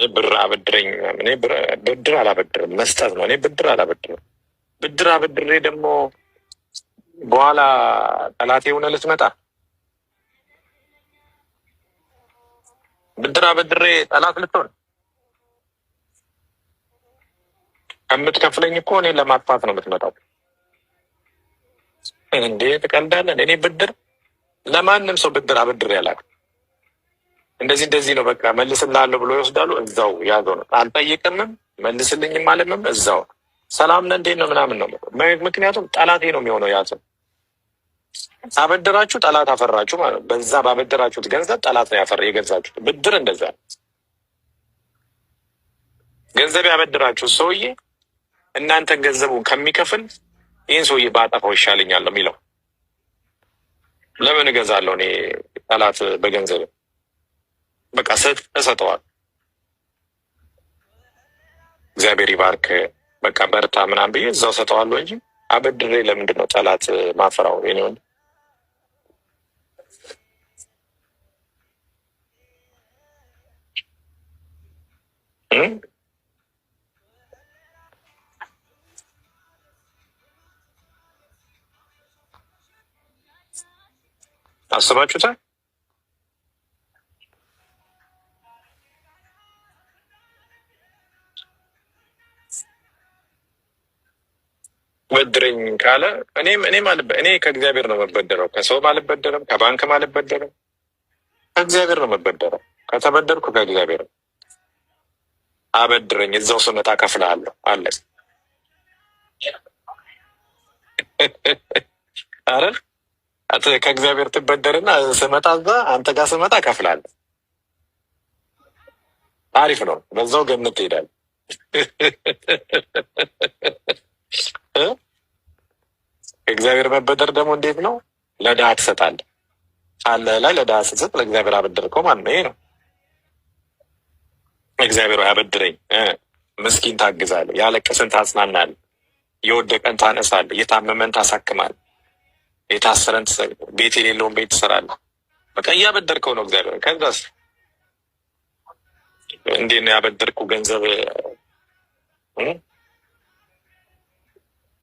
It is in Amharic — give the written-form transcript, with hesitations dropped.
ብር አበድረኝ። እኔ ብድር አላበድርም፣ መስጠት ነው። እኔ ብድር አላበድርም። ብድር አበድሬ ደግሞ በኋላ ጠላቴ ሆነ ልትመጣ። ብድር አበድሬ ጠላት ልትሆን ከምትከፍለኝ እኮ እኔን ለማጥፋት ነው የምትመጣው። እንዴ ትቀልዳለን? እኔ ብድር ለማንም ሰው ብድር አበድሬ አላውቅም። እንደዚህ ነው በቃ መልስልሃለሁ ብሎ ይወስዳሉ። እዛው ያዘው ነው። አልጠይቅምም፣ መልስልኝም አለምም እዛው ሰላም ነህ እንዴት ነው ምናምን ነው። ምክንያቱም ጠላቴ ነው የሚሆነው። ያዘው አበደራችሁ ጠላት አፈራችሁ ማለት ነው። በዛ ባበደራችሁት ገንዘብ ጠላት ነው የገዛችሁት። ብድር እንደዛ ነው። ገንዘብ ያበደራችሁት ሰውዬ እናንተን ገንዘቡን ከሚከፍል ይህን ሰውዬ ባጠፋው ይሻለኛል ነው የሚለው። ለምን እገዛለሁ እኔ ጠላት በገንዘብ? በቃ እሰጠዋል። እግዚአብሔር ይባርክ በቃ በርታ ምናምን ብዬ እዛው ሰጠዋለሁ እንጂ አበድሬ ለምንድን ነው ጠላት ማፈራው? ኔ ወንድ አስባችሁታል? በድረኝ ካለ እኔ ከእግዚአብሔር ነው መበደረው። ከሰውም አልበደረም፣ ከባንክም አልበደረም። ከእግዚአብሔር ነው መበደረው። ከተበደርኩ ከእግዚአብሔር ነው። አበድረኝ፣ እዛው ስመጣ ከፍልሃለሁ አለ። አረ ከእግዚአብሔር ትበደርና ስመጣ እዛ አንተ ጋር ስመጣ ከፍላለሁ። አሪፍ ነው። በዛው ገነት ትሄዳለህ። እግዚአብሔር መበደር ደግሞ እንዴት ነው? ለድሃ ትሰጣለህ። አለ ላይ ለድሃ ስትሰጥ ለእግዚአብሔር አበደርከው ማለት ነው። ይሄ ነው እግዚአብሔር አበድረኝ። ምስኪን ታግዛለህ፣ ያለቀሰን ታጽናናለህ፣ የወደቀን ታነሳለህ፣ የታመመን ታሳክማለህ፣ የታሰረን ቤት የሌለውን ቤት ትሰራለህ። በቃ እያበደርከው ነው እግዚአብሔር። ከዛስ እንዴት ነው ያበደርኩ ገንዘብ